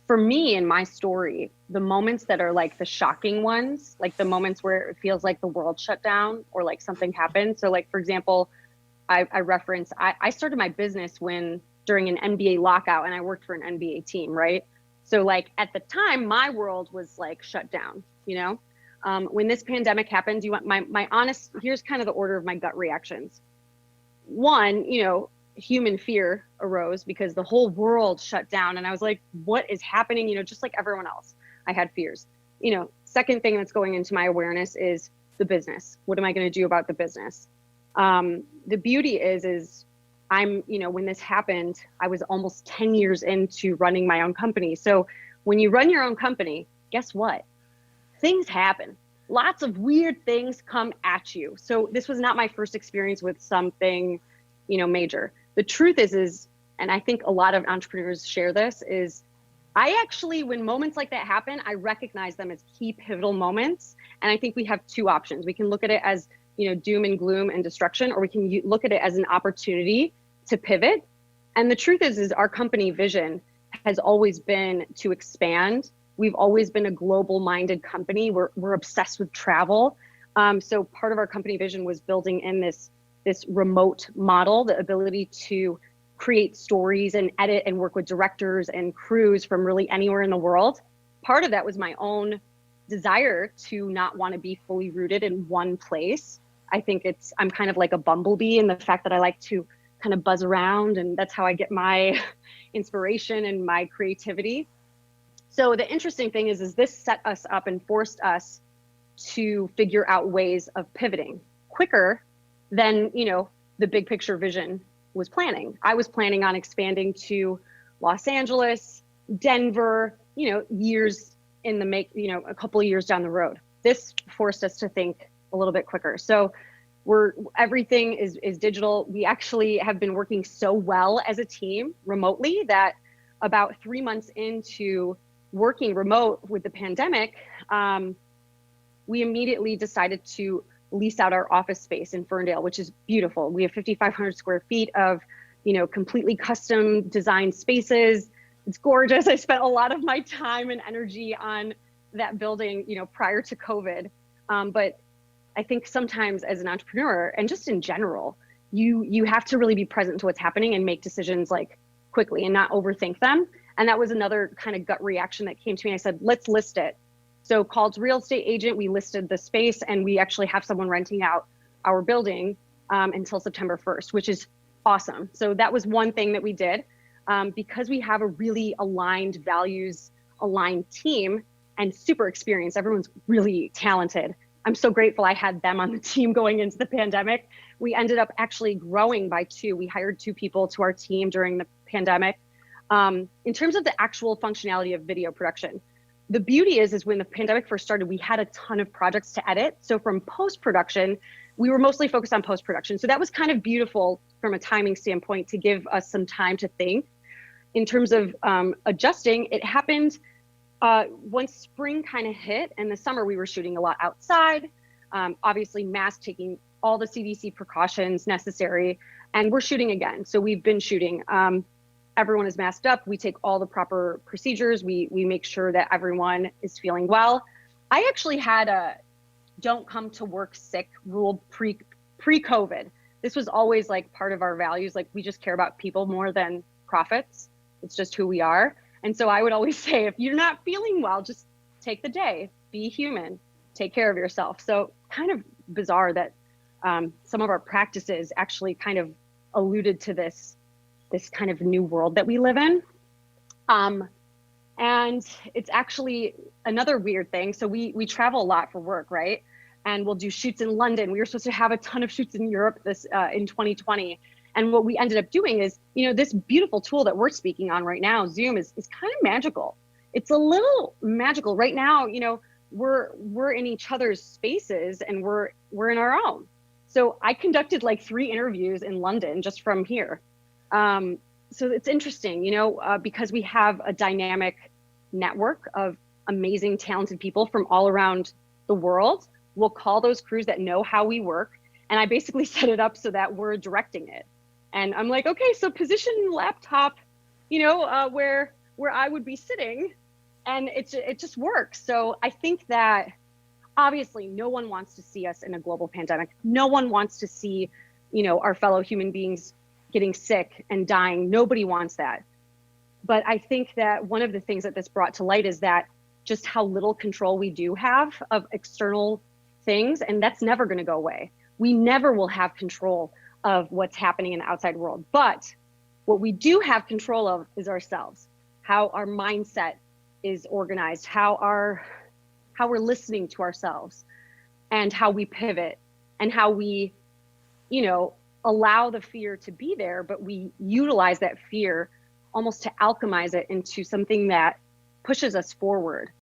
for me in my story, the moments that are like the shocking ones, like the moments where it feels like the world shut down or like something happened. So like, for example, I started my business when during an NBA lockout and I worked for an NBA team, right? So like at the time, my world was like shut down, you know? When this pandemic happened, you want my honest, here's kind of the order of my gut reactions. One, human fear arose because the whole world shut down. And I was like, what is happening? Just like everyone else, I had fears. Second thing that's going into my awareness is the business. What am I going to do about the business? The beauty is when this happened, I was almost 10 years into running my own company. So when you run your own company, guess what? Things happen. Lots of weird things come at you. So this was not my first experience with something, major. The truth is, and I think a lot of entrepreneurs share this, is I actually, when moments like that happen, I recognize them as key pivotal moments. And I think we have two options. We can look at it as, doom and gloom and destruction, or we can look at it as an opportunity to pivot. And the truth is our company vision has always been to expand. We've always been a global minded company. We're obsessed with travel. So part of our company vision was building in this remote model, the ability to create stories and edit and work with directors and crews from really anywhere in the world. Part of that was my own desire to not want to be fully rooted in one place. I think I'm kind of like a bumblebee in the fact that I like to kind of buzz around, and that's how I get my inspiration and my creativity. So the interesting thing is this set us up and forced us to figure out ways of pivoting quicker than, the big picture vision was planning. I was planning on expanding to Los Angeles, Denver, years in the a couple of years down the road. This forced us to think a little bit quicker. So everything is digital. We actually have been working so well as a team remotely that about 3 months into working remote with the pandemic, we immediately decided to lease out our office space in Ferndale, which is beautiful. We have 5,500 square feet of, completely custom designed spaces. It's gorgeous. I spent a lot of my time and energy on that building, prior to COVID. But I think sometimes as an entrepreneur and just in general, you have to really be present to what's happening and make decisions like quickly and not overthink them. And that was another kind of gut reaction that came to me. I said, let's list it. So called real estate agent, we listed the space, and we actually have someone renting out our building until September 1st, which is awesome. So that was one thing that we did because we have a really aligned values, aligned team and super experienced. Everyone's really talented. I'm so grateful I had them on the team going into the pandemic. We ended up actually growing by 2. We hired 2 people to our team during the pandemic. In terms of the actual functionality of video production, the beauty is when the pandemic first started, we had a ton of projects to edit. So from post-production, we were mostly focused on post-production. So that was kind of beautiful from a timing standpoint to give us some time to think. In terms of adjusting, it happened once spring kind of hit, and the summer we were shooting a lot outside, obviously mask, taking all the CDC precautions necessary, and we're shooting again. So we've been shooting. Everyone is masked up. We take all the proper procedures. We make sure that everyone is feeling well. I actually had a don't come to work sick rule pre-COVID. This was always like part of our values. Like we just care about people more than profits. It's just who we are. And so I would always say, if you're not feeling well, just take the day, be human, take care of yourself. So kind of bizarre that some of our practices actually kind of alluded to this kind of new world that we live in. And it's actually another weird thing. So we travel a lot for work, right? And we'll do shoots in London. We were supposed to have a ton of shoots in Europe in 2020. And what we ended up doing is, this beautiful tool that we're speaking on right now, Zoom, is kind of magical. It's a little magical. Right now, we're in each other's spaces and we're in our own. So I conducted like 3 interviews in London just from here. So it's interesting, because we have a dynamic network of amazing, talented people from all around the world. We'll call those crews that know how we work. And I basically set it up so that we're directing it. And I'm like, okay, so position laptop, where where I would be sitting, and it just works. So I think that obviously no one wants to see us in a global pandemic. No one wants to see, our fellow human beings getting sick and dying. Nobody wants that. But I think that one of the things that this brought to light is that just how little control we do have of external things, and that's never going to go away. We never will have control of what's happening in the outside world. But what we do have control of is ourselves, how our mindset is organized, how we're listening to ourselves, and how we pivot, and how we, allow the fear to be there, but we utilize that fear almost to alchemize it into something that pushes us forward.